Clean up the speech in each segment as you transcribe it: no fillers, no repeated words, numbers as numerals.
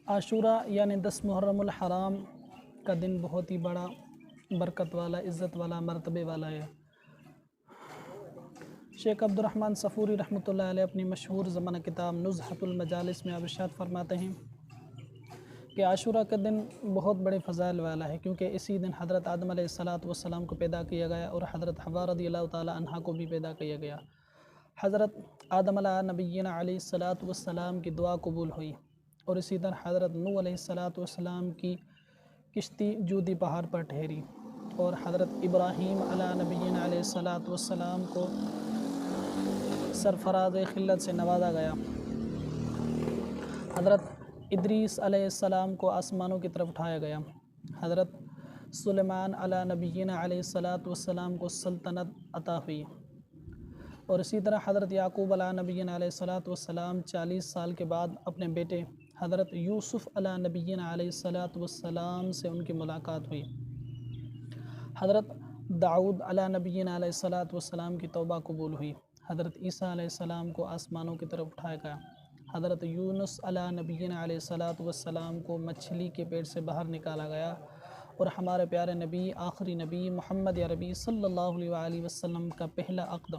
عاشورہ یعنی 10 محرم الحرام کا دن بہت ہی بڑا، برکت والا، عزت والا، مرتبے والا ہے۔ شیخ عبد الرحمن صفوری رحمۃ اللہ علیہ اپنی مشہور زمانہ کتاب نزہۃ المجالس میں ارشاد فرماتے ہیں کہ عاشورہ کا دن بہت بڑے فضائل والا ہے، کیونکہ اسی دن حضرت آدم علیہ السلام کو پیدا کیا گیا اور حضرت حوا رضی اللہ تعالیٰ عنہ کو بھی پیدا کیا گیا۔ حضرت آدم علیہ نبینا علیہ السلام کی دعا قبول ہوئی، اور اسی طرح حضرت نوح علیہ السلام کی کشتی جودی پہاڑ پر ٹھہری، اور حضرت ابراہیم علیہ نبینا علیہ السلام کو سرفراز خلت سے نوازا گیا۔ حضرت ادریس علیہ السلام کو آسمانوں کی طرف اٹھایا گیا۔ حضرت سلیمان علیہ نبینا علیہ السلام کو سلطنت عطا ہوئی، اور اسی طرح حضرت یعقوب علیہ نبینا علیہ السلام 40 سال کے بعد اپنے بیٹے حضرت یوسف علیہ نبینا علیہ السلام سے ان کی ملاقات ہوئی۔ حضرت داؤد علیہ نبینا علیہ السلام کی توبہ قبول ہوئی۔ حضرت عیسیٰ علیہ السلام کو آسمانوں کی طرف اٹھایا گیا۔ حضرت یونس علیہ نبینا علیہ السلام کو مچھلی کے پیٹ سے باہر نکالا گیا، اور ہمارے پیارے نبی، آخری نبی محمد عربی صلی اللہ علیہ وآلہ وسلم کا پہلا عقد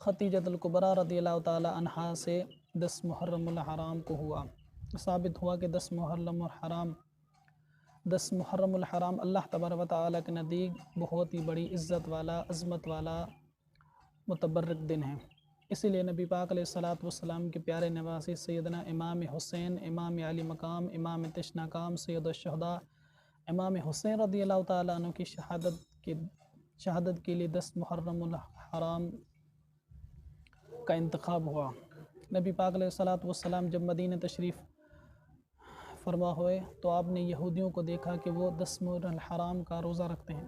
خدیجۃ الکبریٰ رضی اللہ تعالیٰ عنہا سے 10 محرم الحرام کو ہوا۔ ثابت ہوا کہ 10 محرم الحرام اللہ تبارک و تعالیٰ کے نزدیک بہت ہی بڑی عزت والا، عظمت والا، متبرک دن ہے۔ اسی لیے نبی پاک علیہ السلام کے پیارے نواسی سیدنا امام حسین، امام علی مقام، امام تشنا کام، سید الشہداء امام حسین رضی اللہ تعالیٰ عنہ کی شہادت کے لیے 10 محرم الحرام کا انتخاب ہوا۔ نبی پاک علیہ السلام جب مدینہ تشریف فرما ہوئے تو آپ نے یہودیوں کو دیکھا کہ وہ 10 محرم الحرام کا روزہ رکھتے ہیں،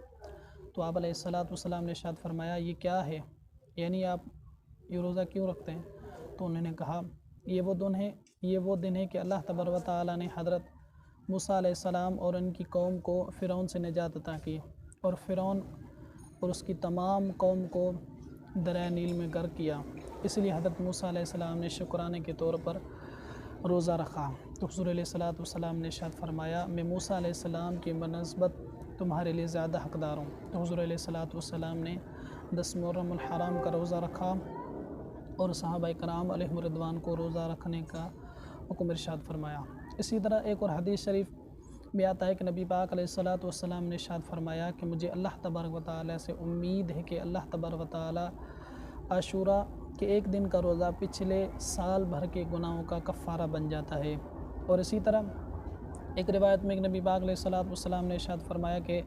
تو آپ علیہ السلام نے ارشاد فرمایا یہ کیا ہے، یعنی آپ یہ روزہ کیوں رکھتے ہیں؟ تو انہوں نے کہا یہ وہ دن ہے کہ اللہ تبارک و تعالیٰ نے حضرت موسیٰ علیہ السلام اور ان کی قوم کو فرعون سے نجات عطا کی، اور فرعون اور اس کی تمام قوم کو دریائے نیل میں غرق کیا۔ اس لیے حضرت موسیٰ علیہ السلام نے شکرانے کے طور پر روزہ رکھا۔ تو حضور علیہ السلام نے ارشاد فرمایا میں موسیٰ علیہ السلام کی بنسبت تمہارے لیے زیادہ حقدار ہوں۔ تو حضور علیہ السلام نے 10 محرم الحرام کا روزہ رکھا، اور صحابہ کرام علیہم رضوان کو روزہ رکھنے کا حکم ارشاد فرمایا۔ اسی طرح ایک اور حدیث شریف میں آتا ہے کہ نبی پاک علیہ السلام نے ارشاد فرمایا کہ مجھے اللہ تبارک و تعالیٰ سے امید ہے کہ اللہ تبارک و تعالیٰ عاشورہ کے ایک دن کا روزہ پچھلے سال بھر کے گناہوں کا کفارہ بن جاتا ہے۔ اور اسی طرح ایک روایت میں نبی پاک علیہ السلام نے ارشاد فرمایا کہ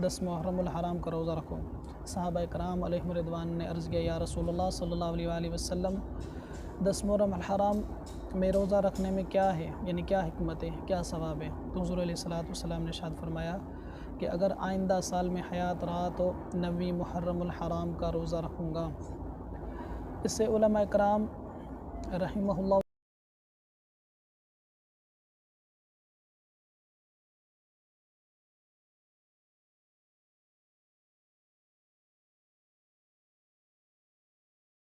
10 محرم الحرام کا روزہ رکھو۔ صحابہ کرام علیہم رضوان نے عرض کیا یا رسول اللہ صلی اللہ علیہ وآلہ وسلم 10 محرم الحرام میں روزہ رکھنے میں کیا ہے، یعنی کیا حکمت ہے، کیا ثواب ہے؟ تو حضور علیہ السلام نے ارشاد فرمایا کہ اگر آئندہ سال میں حیات رہا تو 9 محرم الحرام کا روزہ رکھوں گا۔ اس سے علماء کرام رحمہ اللہ